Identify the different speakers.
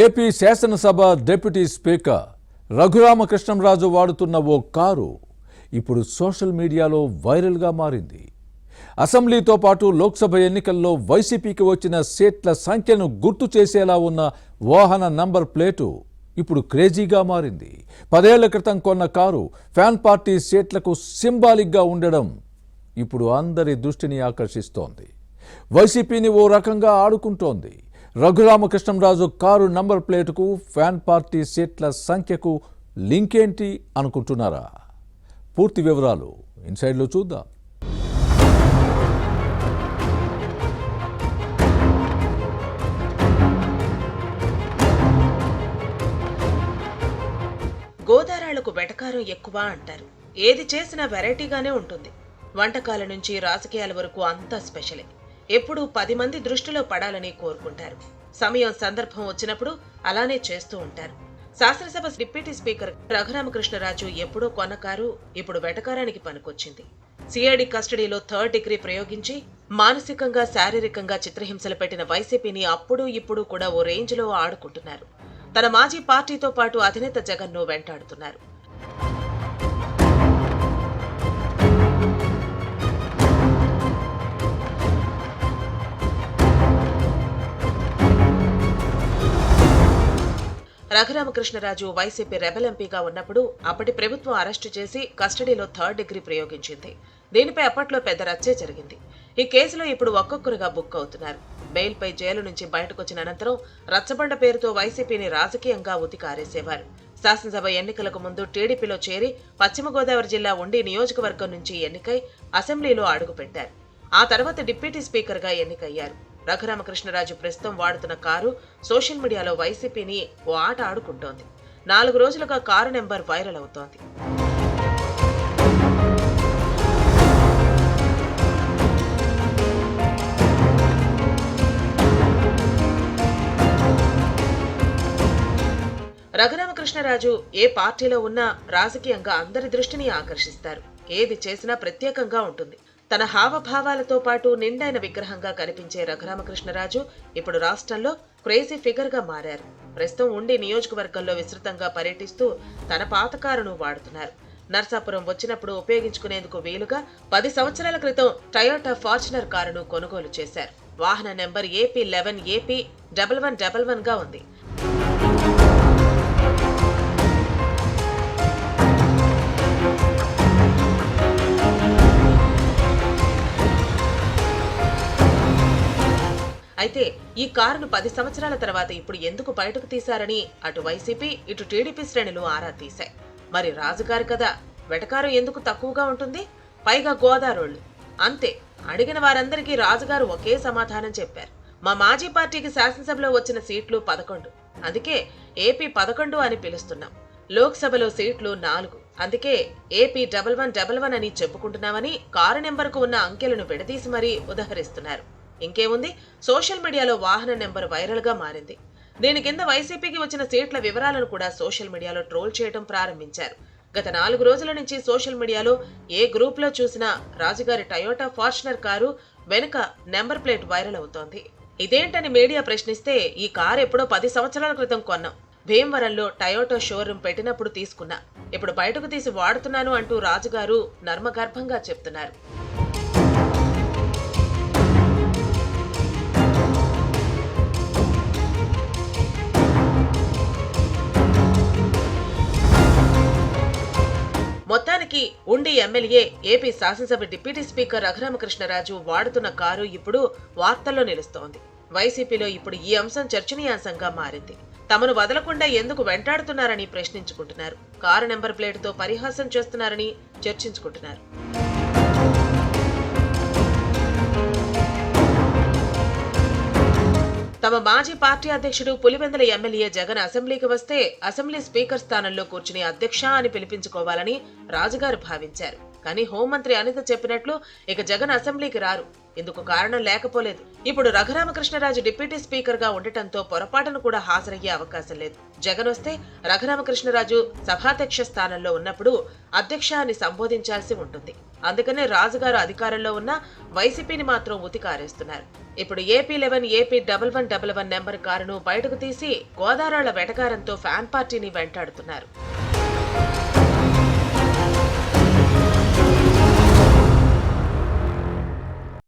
Speaker 1: AP శాసనసభ deputy speaker Raghurama Krishnam Raju వాడుతున్న ఓ car ఇప్పుడు సోషల్ మీడియాలో వైరల్గా మారింది. అసెంబ్లీతో పాటు లోక్సభ ఎన్నికల్లో వైసీపీకి వచ్చిన సీట్ల సంఖ్యను గుర్తు చేసేలా ఉన్న వాహన నంబర్ ప్లేటు ఇప్పుడు క్రేజీగా మారింది. 10 ఏళ్ల క్రితం కొన్న కారు ఫ్యాన్ పార్టీ సీట్లకు సింబాలిక్గా ఉండడం ఇప్పుడు అందరి దృష్టిని ఆకర్షిస్తోంది. వైసీపీని ఓ రకంగా ఆడుకుంటోంది. రఘురామకృష్ణంరాజు కారు నంబర్ ప్లేటుకు ఫ్యాన్ పార్టీ సీట్ల సంఖ్యకు లింక్ ఏంటి అనుకుంటున్నారా? పూర్తి వివరాలు ఇన్సైడ్లో చూద్దాం.
Speaker 2: గోదారాలకు వెటకారం ఎక్కువ అంటారు. ఏది చేసినా వెరైటీగానే ఉంటుంది. వంటకాల నుంచి రాజకీయాల వరకు అంతా స్పెషలే. ఎప్పుడూ 10 మంది దృష్టిలో పడాలని కోరుకుంటారు. సమయం సందర్భం వచ్చినప్పుడు అలానే చేస్తూ ఉంటారు. శాసనసభ డిప్యూటీ స్పీకర్ రఘురామకృష్ణరాజు ఎప్పుడో కొన్న కారు ఇప్పుడు వెటకారానికి పనికొచ్చింది. సిఐడి కస్టడీలో 3rd డిగ్రీ ప్రయోగించి మానసికంగా శారీరకంగా చిత్రహింసలు పెట్టిన వైసీపీని అప్పుడు ఇప్పుడు కూడా ఓ రేంజ్లో ఆడుకుంటున్నారు. తన మాజీ పార్టీతో పాటు అధినేత జగన్ను వెంటాడుతున్నారు. రఘురామకృష్ణరాజు వైసీపీ రెబెల్ ఎంపీగా ఉన్నప్పుడు అప్పటి ప్రభుత్వం అరెస్టు చేసి కస్టడీలో 3rd డిగ్రీ ప్రయోగించింది. దీనిపై అప్పట్లో పెద్ద రచ్చే జరిగింది. ఈ కేసులో ఇప్పుడు ఒక్కొక్కరుగా బుక్ అవుతున్నారు. బెయిల్పై జైలు నుంచి బయటకొచ్చిన అనంతరం రచ్చబండ పేరుతో వైసీపీని రాజకీయంగా ఉతికారేసేవారు. శాసనసభ ఎన్నికలకు ముందు టీడీపీలో చేరి పశ్చిమ గోదావరి జిల్లా ఉండి నియోజకవర్గం నుంచి ఎన్నికై అసెంబ్లీలో అడుగుపెట్టారు. ఆ తర్వాత డిప్యూటీ స్పీకర్గా ఎన్నికయ్యారు. రఘురామకృష్ణరాజు ప్రస్తుతం వాడుతున్న కారు సోషల్ మీడియాలో వైసీపీని ఓ ఆట ఆడుకుంటోంది. 4 రోజులుగా కారు నెంబర్ వైరల్ అవుతోంది. రఘురామకృష్ణరాజు ఏ పార్టీలో ఉన్నా రాజకీయంగా అందరి దృష్టిని ఆకర్షిస్తారు. ఏది చేసినా ప్రత్యేకంగా ఉంటుంది. తన హావభావాలతో పాటు నిండైన విగ్రహంగా కనిపించే రఘురామకృష్ణరాజు ఇప్పుడు రాష్ట్రంలో క్రేజీ ఫిగర్ గా మారారు. ప్రస్తుతం ఉండి నియోజకవర్గంలో విస్తృతంగా పర్యటిస్తూ తన పాత కారును వాడుతున్నారు. నర్సాపురం వచ్చినప్పుడు ఉపయోగించుకునేందుకు వీలుగా 10 సంవత్సరాల క్రితం టయోటా ఫార్చునర్ కారును కొనుగోలు చేశారు. వాహన నెంబర్ AP11 AP1111 గా ఉంది. అయితే ఈ కారును 10 సంవత్సరాల తర్వాత ఇప్పుడు ఎందుకు బయటకు తీశారని అటు వైసీపీ ఇటు టీడీపీ శ్రేణులు ఆరా తీశాయి. మరి రాజుగారు కదా, వెటకారం ఎందుకు తక్కువగా ఉంటుంది? పైగా గోదారోళ్లు అంతే. అడిగిన వారందరికీ రాజుగారు ఒకే సమాధానం చెప్పారు. మా మాజీ పార్టీకి శాసనసభలో వచ్చిన సీట్లు 11, అందుకే AP11 అని పిలుస్తున్నాం. లోక్సభలో సీట్లు 4, అందుకే AP1111 అని చెప్పుకుంటున్నామని కారు నెంబర్కు ఉన్న అంకెలను విడదీసి మరీ ఉదహరిస్తున్నారు. ఇంకేముంది, సోషల్ మీడియాలో వాహన నెంబర్ వైరల్ గా మారింది. దీని కింద వైసీపీకి వచ్చిన సీట్ల వివరాలను కూడా సోషల్ మీడియాలో ట్రోల్ చేయడం ప్రారంభించారు. గత 4 రోజుల నుంచి సోషల్ మీడియాలో ఏ గ్రూప్ లో చూసినా రాజుగారి టయోటా ఫార్చునర్ కారు వెనుక నెంబర్ ప్లేట్ వైరల్ అవుతోంది. ఇదేంటని మీడియా ప్రశ్నిస్తే, ఈ కారు ఎప్పుడో 10 సంవత్సరాల క్రితం కొన్నాం. భీమవరంలో టయోటా షోరూం పెట్టినప్పుడు తీసుకున్నా. ఇప్పుడు బయటకు తీసి వాడుతున్నాను అంటూ రాజుగారు నర్మగర్భంగా చెప్తున్నారు. మొత్తానికి ఉండి ఎమ్మెల్యే ఏపీ శాసనసభ డిప్యూటీ స్పీకర్ రఘురామకృష్ణరాజు వాడుతున్న కారు ఇప్పుడు వార్తల్లో నిలుస్తోంది. వైసీపీలో ఇప్పుడు ఈ అంశం చర్చనీయాంశంగా మారింది. తమను వదలకుండా ఎందుకు వెంటాడుతున్నారని ప్రశ్నించుకుంటున్నారు. కారు నెంబర్ ప్లేటుతో పరిహాసం చేస్తున్నారని చర్చించుకుంటున్నారు. తమ మాజీ పార్టీ అధ్యక్షుడు పులివెందుల ఎమ్మెల్యే జగన్ అసెంబ్లీకి వస్తే అసెంబ్లీ స్పీకర్ స్థానంలో కూర్చుని అధ్యక్ష అని పిలిపించుకోవాలని రాజుగారు భావించారు. కానీ హోంమంత్రి అనిత చెప్పినట్లు ఇక జగన్ అసెంబ్లీకి రారు. ఇందుకు కారణం లేకపోలేదు. ఇప్పుడు రఘురామకృష్ణరాజు డిప్యూటీ స్పీకర్ గా ఉండటంతో పొరపాటును కూడా హాజరయ్యే అవకాశం లేదు. జగన్ వస్తే రఘురామకృష్ణరాజు సభాధ్యక్ష స్థానంలో ఉన్నప్పుడు అధ్యక్ష అని సంబోధించాల్సి ఉంటుంది. అందుకనే రాజుగారు అధికారంలో ఉన్న వైసీపీని మాత్రం ఉతికారేస్తున్నారు. ఇప్పుడు ఏపీ 11 ఏపీ 1111 నెంబర్ కారును బయటకు తీసి గోదారాల వెటకారంతో ఫ్యాన్ పార్టీని వెంటాడుతున్నారు.